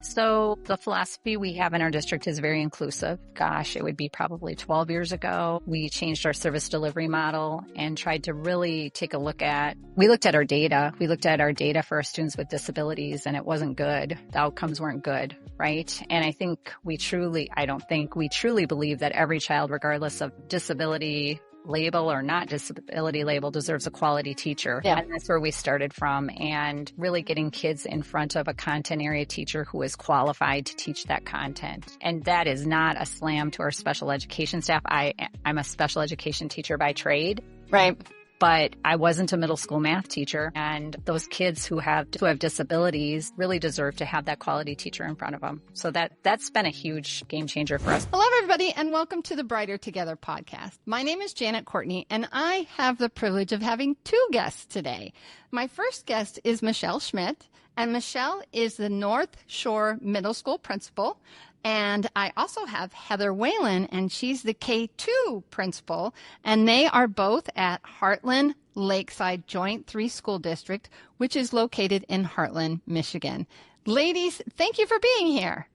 So the philosophy we have in our district is very inclusive. Gosh, it would be probably 12 years ago. We changed our service delivery model and tried to really take a look at, we looked at our data. We looked at our data for our students with disabilities, and it wasn't good. The outcomes weren't good, right? And I don't think we truly believe that every child, regardless of disability label or not disability label, deserves a quality teacher. Yeah. And that's where we started from, and really getting kids in front of a content area teacher who is qualified to teach that content. And that is not a slam to our special education staff. I'm a special education teacher by trade. Right. But I wasn't a middle school math teacher, and those kids who have disabilities really deserve to have that quality teacher in front of them. So that's been a huge game changer for us. Hello, everybody, and welcome to the Brighter Together podcast. My name is Janet Courtney, and I have the privilege of having two guests today. My first guest is Michelle Schmidt, and Michelle is the North Shore Middle School principal. And I also have Heather Whelan, and she's the K-2 principal, and they are both at Heartland Lakeside Joint 3 School District, which is located in Heartland, Michigan. Ladies, thank you for being here.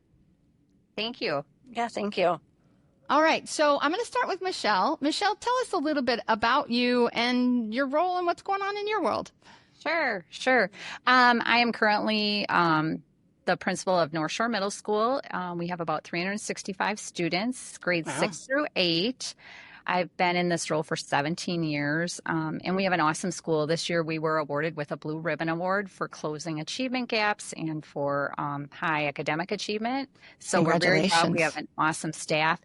Thank you. Yeah, thank you. All right, so I'm going to start with Michelle. Michelle, tell us a little bit about you and your role and what's going on in your world. Sure. I am currently the principal of North Shore Middle School. We have about 365 students, grades 6 through 8. I've been in this role for 17 years, and we have an awesome school. This year we were awarded with a Blue Ribbon Award for closing achievement gaps and for high academic achievement. So we're very proud. We have an awesome staff.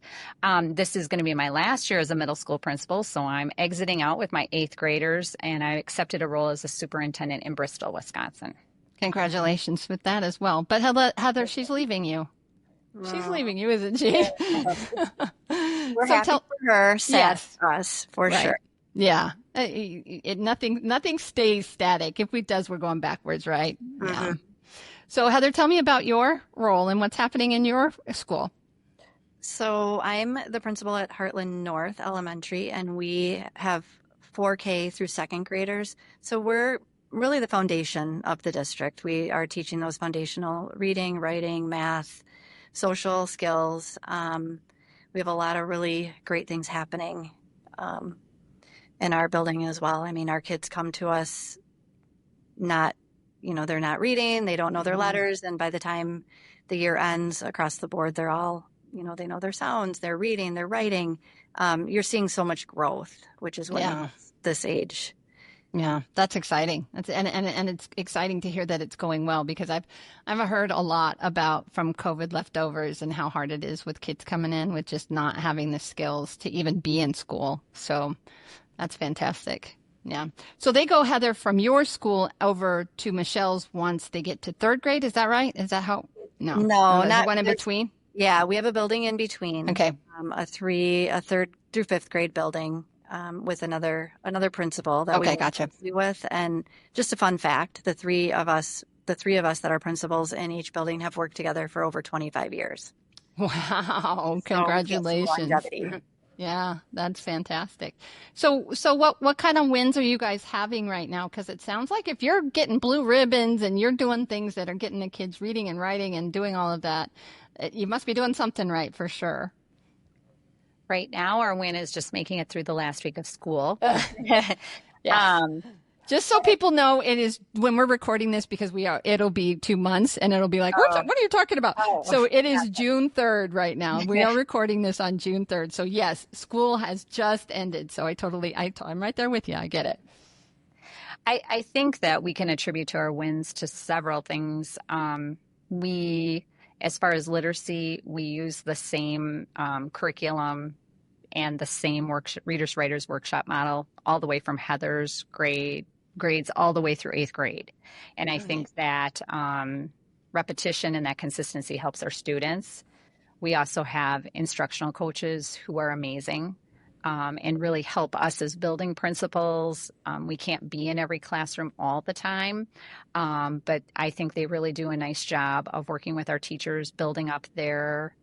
This is going to be my last year as a middle school principal, so I'm exiting out with my 8th graders, and I accepted a role as a superintendent in Bristol, Wisconsin. Congratulations with that as well. But Heather, she's leaving you. She's leaving you, isn't she? We're happy for her. Sad for us, for sure. Yeah. Nothing stays static. If it does, we're going backwards, right? Mm-hmm. Yeah. So Heather, tell me about your role and what's happening in your school. So I'm the principal at Heartland North Elementary, and we have 4K through 2nd graders. So we're really the foundation of the district. We are teaching those foundational reading, writing, math, social skills. We have a lot of really great things happening in our building as well. I mean, our kids come to us they're not reading, they don't know their letters, and by the time the year ends across the board, they're all, they know their sounds, they're reading, they're writing. You're seeing so much growth, which is what this age. Yeah, that's exciting. And it's exciting to hear that it's going well, because I've heard a lot from COVID leftovers and how hard it is with kids coming in with just not having the skills to even be in school. So that's fantastic. Yeah. So they go, Heather, from your school over to Michelle's once they get to 3rd grade. Is that right? Is that how? No, not one in between. Yeah, we have a building in between. Okay. A 3rd through 5th grade building. With another principal that we work with. And just a fun fact, the three of us that are principals in each building have worked together for over 25 years. Wow. Congratulations. Yeah, that's fantastic. So what kind of wins are you guys having right now? Because it sounds like if you're getting blue ribbons and you're doing things that are getting the kids reading and writing and doing all of that, you must be doing something right for sure. Right now, our win is just making it through the last week of school. Just so people know, it is when we're recording this, because it'll be 2 months and it'll be like, what are you talking about? So it is June 3rd right now. We are recording this on June 3rd. So yes, school has just ended. So I'm right there with you. I get it. I think that we can attribute to our wins to several things. As far as literacy, we use the same curriculum and the same Readers Writers Workshop model all the way from Heather's grades all the way through 8th grade. And I think that repetition and that consistency helps our students. We also have instructional coaches who are amazing and really help us as building principals. We can't be in every classroom all the time, but I think they really do a nice job of working with our teachers, building up their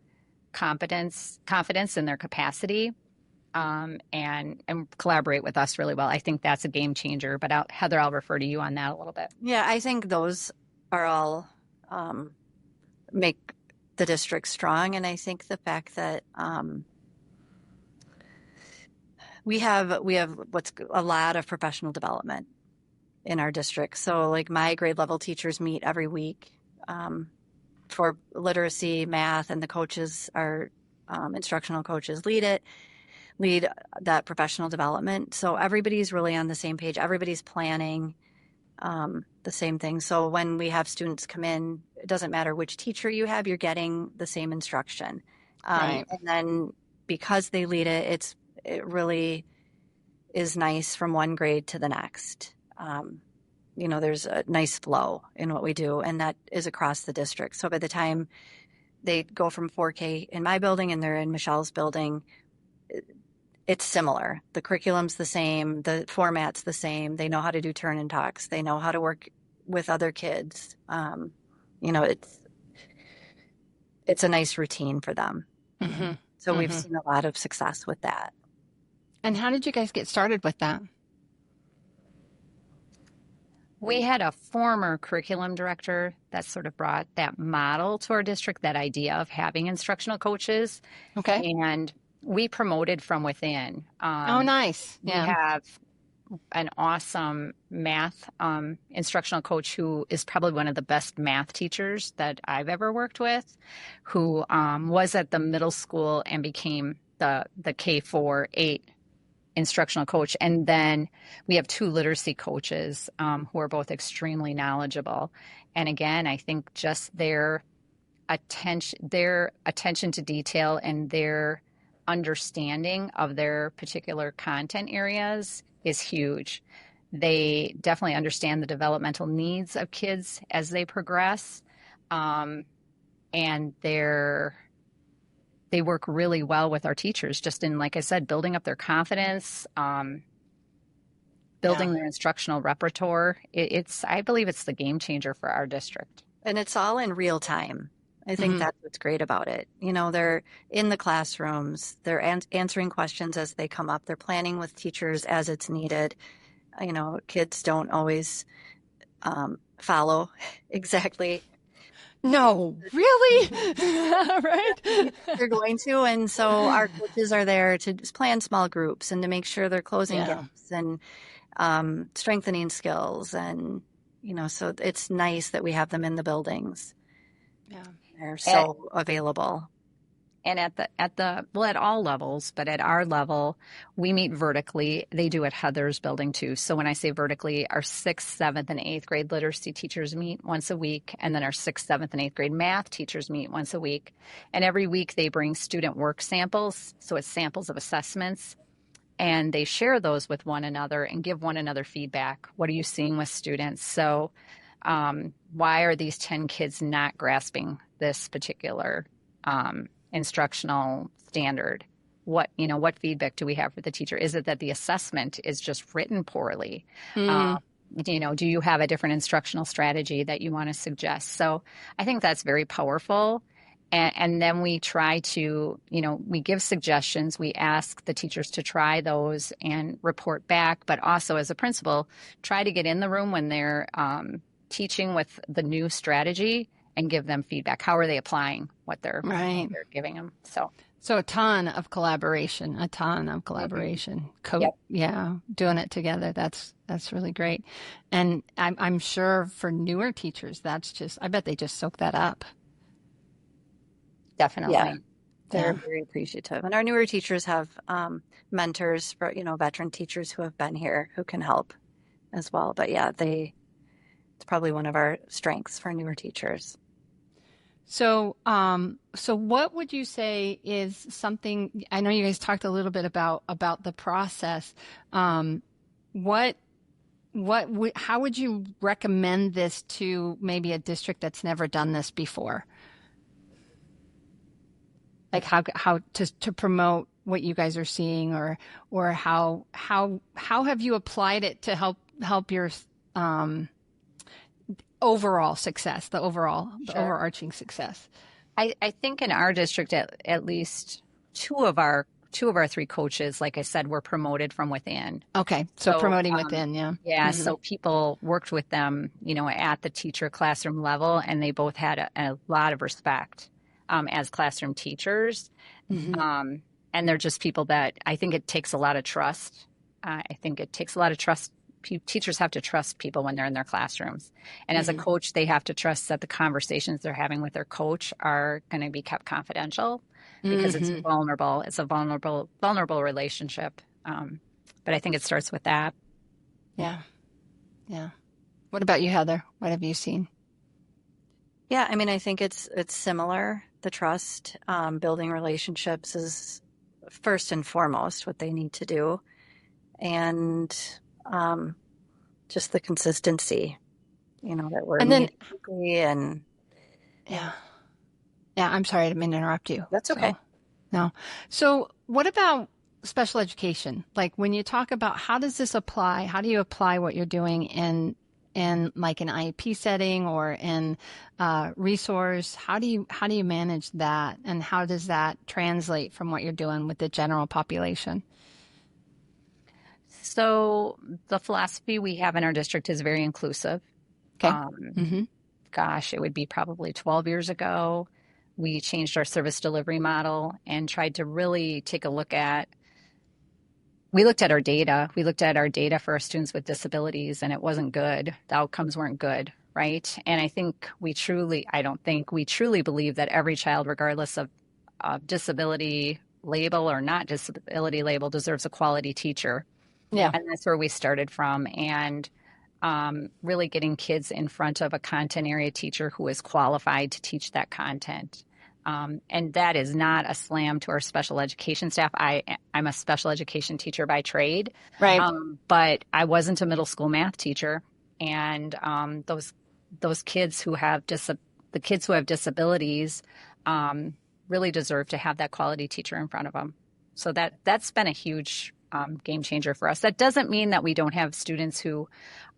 confidence and their capacity, and collaborate with us really well. I think that's a game changer. But Heather, I'll refer to you on that a little bit. Yeah, I think those are all make the district strong. And I think the fact that we have what's a lot of professional development in our district. So like my grade level teachers meet every week for literacy, math, and the coaches, our instructional coaches lead that professional development. So everybody's really on the same page. Everybody's planning the same thing. So when we have students come in, it doesn't matter which teacher you have, you're getting the same instruction. Right. And then because they lead it, it really is nice from one grade to the next. There's a nice flow in what we do, and that is across the district. So by the time they go from 4K in my building and they're in Michelle's building, it's similar. The curriculum's the same. The format's the same. They know how to do turn and talks. They know how to work with other kids. It's a nice routine for them. Mm-hmm. So we've seen a lot of success with that. And how did you guys get started with that? We had a former curriculum director that sort of brought that model to our district, that idea of having instructional coaches. Okay. And we promoted from within. Oh, nice. Yeah. We have an awesome math instructional coach who is probably one of the best math teachers that I've ever worked with, who was at the middle school and became the K-4-8 instructional coach. And then we have 2 literacy coaches who are both extremely knowledgeable. And again, I think just their attention to detail and their understanding of their particular content areas is huge. They definitely understand the developmental needs of kids as they progress. And they work really well with our teachers, just in, like I said, building up their confidence, building their instructional repertoire. I believe it's the game changer for our district. And it's all in real time. I think that's what's great about it. They're in the classrooms, they're answering questions as they come up, they're planning with teachers as it's needed. Kids don't always follow exactly. No, really? Right? They're going to. And so our coaches are there to just plan small groups and to make sure they're closing gaps and strengthening skills. And, so it's nice that we have them in the buildings. Yeah. They're so available. And at all levels, but at our level, we meet vertically. They do at Heather's building too. So when I say vertically, our 6th, 7th, and 8th grade literacy teachers meet once a week. And then our 6th, 7th, and 8th grade math teachers meet once a week. And every week they bring student work samples. So it's samples of assessments. And they share those with one another and give one another feedback. What are you seeing with students? So why are these 10 kids not grasping this particular instructional standard? What feedback do we have for the teacher? Is it that the assessment is just written poorly? Do you have a different instructional strategy that you want to suggest? So I think that's very powerful. And then we try to, we give suggestions. We ask the teachers to try those and report back. But also as a principal, try to get in the room when they're teaching with the new strategy and give them feedback. How are they applying what they're giving them? So a ton of collaboration. Doing it together. That's really great. And I'm sure for newer teachers, I bet they just soak that up. Definitely. Yeah. They're very appreciative. And our newer teachers have mentors for, veteran teachers who have been here who can help as well. But it's probably one of our strengths for newer teachers. So what would you say is something, I know you guys talked a little bit about the process. How would you recommend this to maybe a district that's never done this before? Like how to promote what you guys are seeing, or how have you applied it to help your overall success, the overarching success? I think in our district, at least 2 of our two of our three coaches, like I said, were promoted from within. Okay. So promoting within, yeah. Yeah. So people worked with them, at the teacher classroom level, and they both had a lot of respect as classroom teachers. And they're just people that I think it takes a lot of trust. I think it takes a lot of trust. Teachers have to trust people when they're in their classrooms. And as a coach, they have to trust that the conversations they're having with their coach are going to be kept confidential because it's vulnerable. It's a vulnerable relationship. But I think it starts with that. Yeah. Yeah. What about you, Heather? What have you seen? Yeah, I mean, I think it's similar. The trust, building relationships is first and foremost what they need to do. And just the consistency, that we're meeting weekly and yeah. I'm sorry, I didn't mean to interrupt you. That's okay. No. So what about special education? Like when you talk about how does this apply? How do you apply what you're doing in like an IEP setting or in resource? How do you manage that, and how does that translate from what you're doing with the general population? So the philosophy we have in our district is very inclusive. Okay. Gosh, it would be probably 12 years ago. We changed our service delivery model and tried to really take a look at. We looked at our data. We looked at our data for our students with disabilities, and it wasn't good. The outcomes weren't good, right? And I don't think we truly believe that every child, regardless of disability label or not disability label, deserves a quality teacher. Yeah. And that's where we started from. And really getting kids in front of a content area teacher who is qualified to teach that content. And that is not a slam to our special education staff. I'm a special education teacher by trade, right? But I wasn't a middle school math teacher, and those kids who have disabilities really deserve to have that quality teacher in front of them. So that's been a huge game changer for us. That doesn't mean that we don't have students who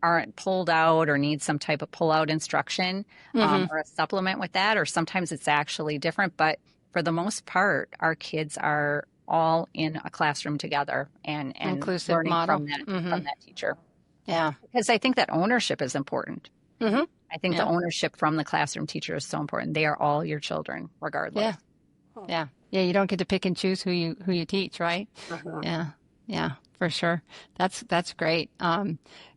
aren't pulled out or need some type of pull-out instruction or a supplement with that, or sometimes it's actually different. But for the most part, our kids are all in a classroom together and inclusive learning model. from that teacher. Yeah. Because I think that ownership is important. I think Yeah. the ownership from the classroom teacher is so important. They are all your children, regardless. Yeah. You don't get to pick and choose who you teach, right? Yeah, for sure. That's great.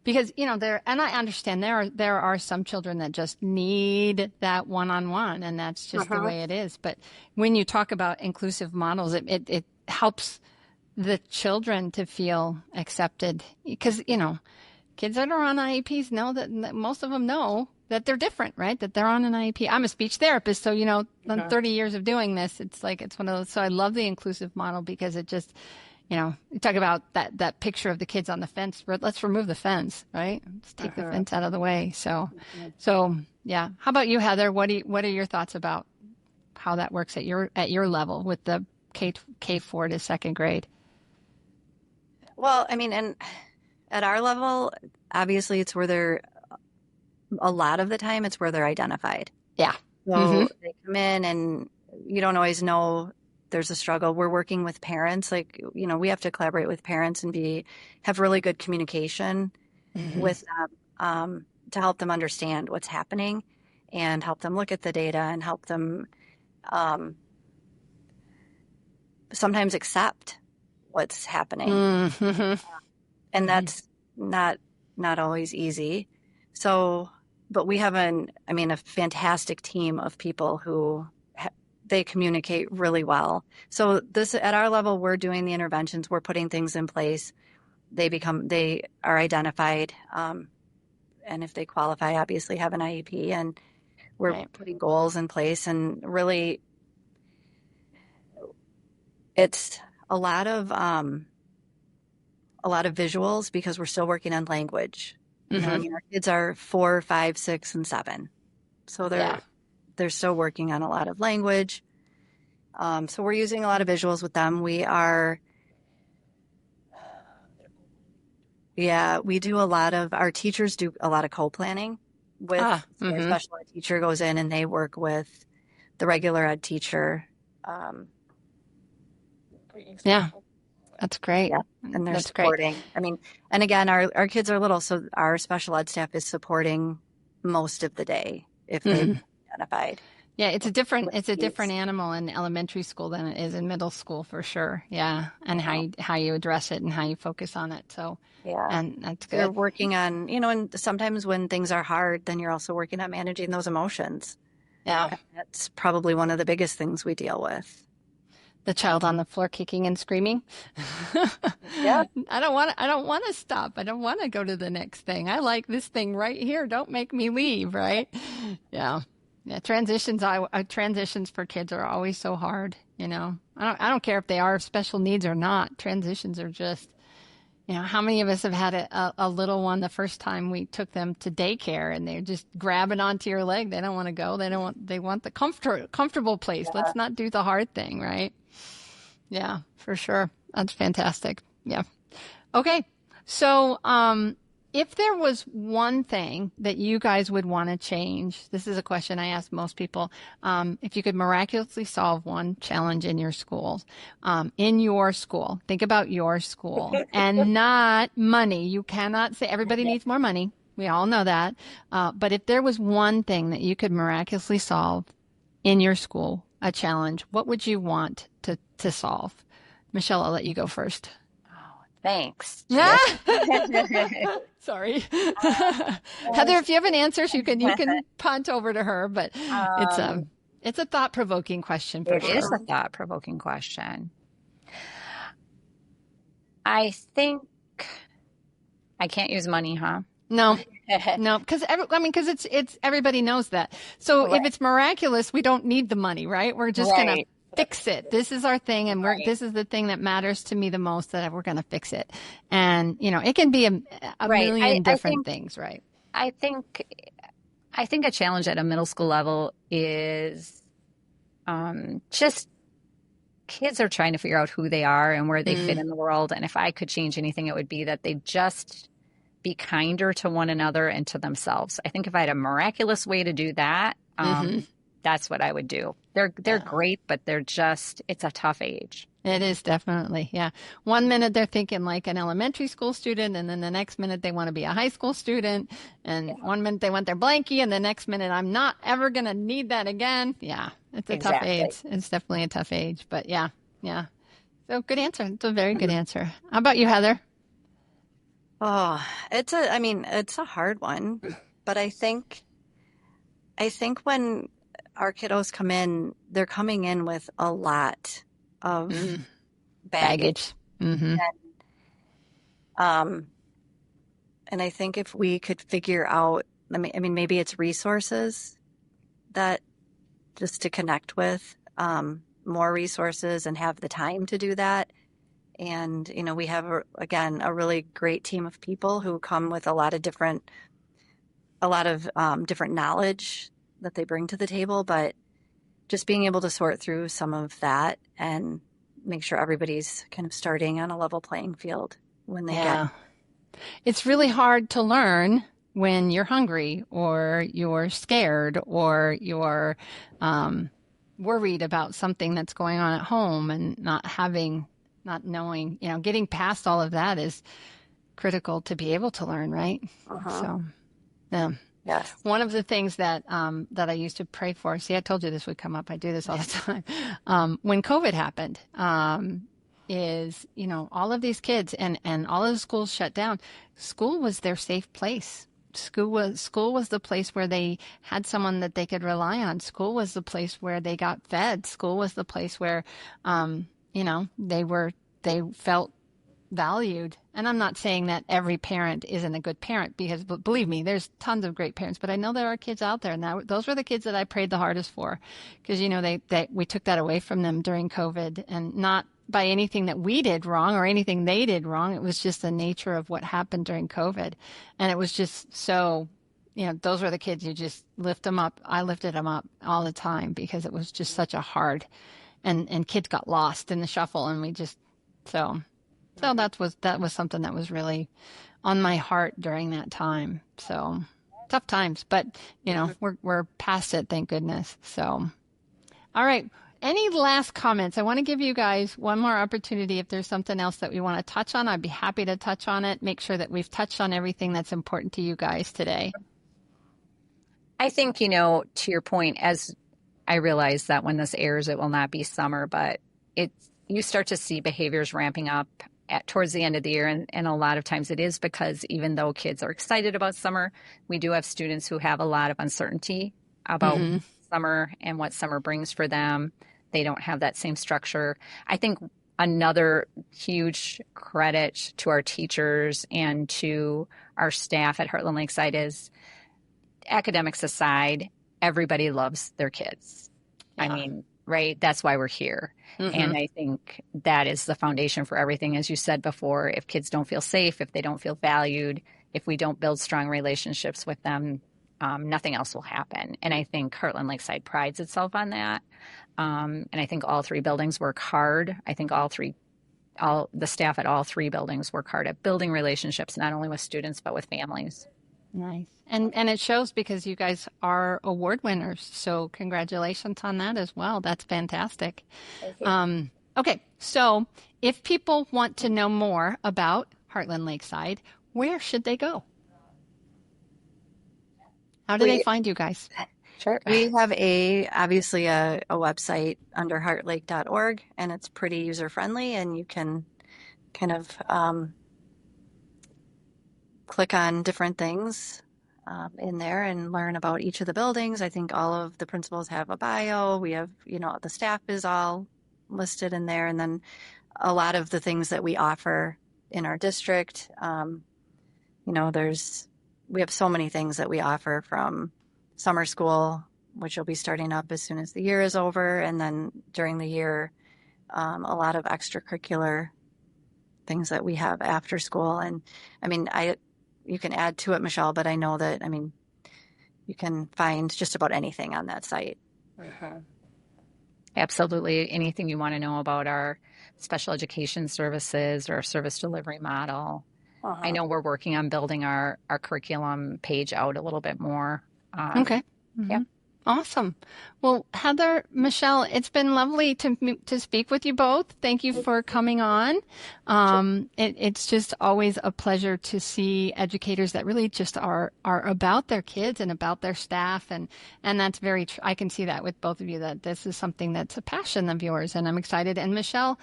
Because and I understand there are some children that just need that one-on-one, and that's just the way it is. But when you talk about inclusive models, it helps the children to feel accepted, because kids that are on IEPs know that most of them know that they're different, right? That they're on an IEP. I'm a speech therapist, so in 30 years of doing this, it's one of those. So I love the inclusive model because it just, you talk about that picture of the kids on the fence. Let's remove the fence, right? Let's take the fence out of the way. So yeah. How about you, Heather? What are your thoughts about how that works at your level with the K4 to second grade? Well, I mean, and at our level, obviously it's where a lot of the time it's where they're identified. Yeah. So they come in and you don't always know there's a struggle. We're working with parents. We have to collaborate with parents and have really good communication with them to help them understand what's happening and help them look at the data and help them sometimes accept what's happening. And that's not always easy. So, but we have a fantastic team of people who they communicate really well. So at our level, we're doing the interventions, we're putting things in place. They are identified. And if they qualify, obviously have an IEP, and we're putting goals in place. And really, it's a lot of visuals because we're still working on language. Our kids are 4, 5, 6, and 7. So they're still working on a lot of language. So we're using a lot of visuals with them. We do our teachers do a lot of co-planning with our special ed teacher goes in and they work with the regular ed teacher Yeah, that's great. Yeah. And they're That's great. supporting. I mean, and again, our kids are little, so our special ed staff is supporting most of the day if they've Hmm. identified Yeah, it's with a different needs. animal in elementary school than it is in middle school for sure. Yeah, and Yeah. how you address it and how you focus on it. So, Yeah. and that's You're good. working on, and sometimes when things are hard, then you're also working on managing those emotions. Yeah, And that's probably one of the biggest things we deal with. the child on the floor kicking and screaming. Yeah. I don't want to stop. I don't want to go to the next thing. I like this thing right here. Don't make me leave, right? Yeah. Yeah, transitions for kids are always so hard, you know. I don't care if they are special needs or not. Transitions are just, you know, how many of us have had a little one the first time we took them to daycare and they're just grabbing onto your leg. They don't want to go. They want the comfortable place. Yeah. Let's not do the hard thing, right? Yeah, for sure. That's fantastic. Yeah. Okay. So, if there was one thing that you guys would want to change, this is a question I ask most people. If you could miraculously solve one challenge in your school, think about your school and not money. You cannot say everybody needs more money. We all know that. But if there was one thing that you could miraculously solve in your school, a challenge, what would you want to solve? Michelle, I'll let you go first. Thanks. Yeah. Sorry. Heather, if you have an answer, you can punt over to her, but Um, it's a thought-provoking question for it is sure. a thought-provoking question. I think I can't use money, huh? No, no, because it's everybody knows that. So if Right. it's miraculous, we don't need the money, right? We're just gonna Right. fix it. This is our thing, and Right. this is the thing that matters to me the most. That we're gonna fix it, and you know, it can be a Right. I, million I different think things, right? I think I think a challenge at a middle school level is just kids are trying to figure out who they are and where they fit Mm, in the world. And if I could change anything, it would be that they just be kinder to one another and to themselves. I think if I had a miraculous way to do that, mm-hmm. that's what I would do. They're Yeah. great, but it's a tough age. It is definitely, yeah. One minute they're thinking like an elementary school student, and then the next minute they want to be a high school student, and one minute they want their blankie, and the next minute I'm not ever going to need that again. Yeah, it's a tough Exactly. age. It's definitely a tough age, but yeah, yeah. So good answer. It's a very good answer. How about you, Heather? Oh, it's a hard one, but I think when our kiddos come in, they're coming in with a lot of Mm, baggage. baggage. Mm-hmm. Um, and I think if we could figure out, maybe it's resources that just to connect with, more resources and have the time to do that. And, we have, again, a really great team of people who come with a lot of different knowledge that they bring to the table, but just being able to sort through some of that and make sure everybody's kind of starting on a level playing field when they get. Yeah. It's really hard to learn when you're hungry or you're scared or you're worried about something that's going on at home and not knowing, you know, getting past all of that is critical to be able to learn, right? Uh-huh. So, yeah. Yes. One of the things that that I used to pray for, see, I told you this would come up. I do this all the time. When COVID happened, is, you know, all of these kids and all of the schools shut down. School was their safe place. School was the place where they had someone that they could rely on. School was the place where they got fed. School was the place where, you know, they felt valued. And I'm not saying that every parent isn't a good parent because believe me, there's tons of great parents, but I know there are kids out there, and those were the kids that I prayed the hardest for because, you know, we took that away from them during COVID, and not by anything that we did wrong or anything they did wrong. It was just the nature of what happened during COVID. And it was just so, you know, those were the kids you just lift them up. I lifted them up all the time because it was just such a hard, and kids got lost in the shuffle, and we just, so that was something that was really on my heart during that time. So tough times, but you know, we're past it, thank goodness. So, all right. Any last comments? I want to give you guys one more opportunity. If there's something else that we want to touch on, I'd be happy to touch on it. Make sure that we've touched on everything that's important to you guys today. I think, to your point, as I realize that when this airs, it will not be summer, but you start to see behaviors ramping up towards the end of the year. And a lot of times it is because even though kids are excited about summer, we do have students who have a lot of uncertainty about summer and what summer brings for them. They don't have that same structure. I think another huge credit to our teachers and to our staff at Heartland Lakeside is, academics aside, everybody loves their kids. Yeah. I mean, right? That's why we're here. And I think that is the foundation for everything. As you said before, if kids don't feel safe, if they don't feel valued, if we don't build strong relationships with them, nothing else will happen. And I think Heartland Lakeside prides itself on that. And I think all three buildings work hard. I think all the staff at all three buildings work hard at building relationships, not only with students, but with families. Nice. And it shows because you guys are award winners. So congratulations on that as well. That's fantastic. Thank you. Okay. So if people want to know more about Heartland Lakeside, where should they go? How do they find you guys? Sure. We have obviously a website under heartlake.org, and it's pretty user friendly, and you can kind of click on different things in there and learn about each of the buildings. I think all of the principals have a bio. We have, the staff is all listed in there, and then a lot of the things that we offer in our district. We have so many things that we offer, from summer school, which will be starting up as soon as the year is over, and then during the year, a lot of extracurricular things that we have after school. And I mean, you can add to it, Michelle, but I know that, you can find just about anything on that site. Absolutely. Anything you want to know about our special education services or our service delivery model. I know we're working on building our curriculum page out a little bit more. Okay. Yeah. Awesome. Well, Heather, Michelle, it's been lovely to speak with you both. Thank you for coming on. It's just always a pleasure to see educators that really just are about their kids and about their staff. And that's I can see that with both of you, that this is something that's a passion of yours, and I'm excited. And Michelle,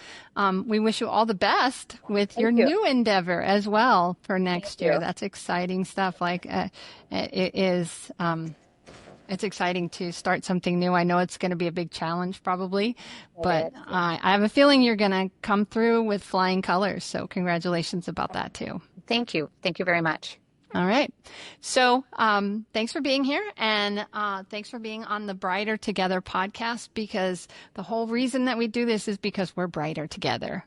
we wish you all the best with your new endeavor as well for next year. That's exciting stuff. It is, it's exciting to start something new. I know it's going to be a big challenge probably, but I have a feeling you're going to come through with flying colors. So congratulations about that too. Thank you. Thank you very much. All right. So thanks for being here, and thanks for being on the Brighter Together podcast, because the whole reason that we do this is because we're brighter together.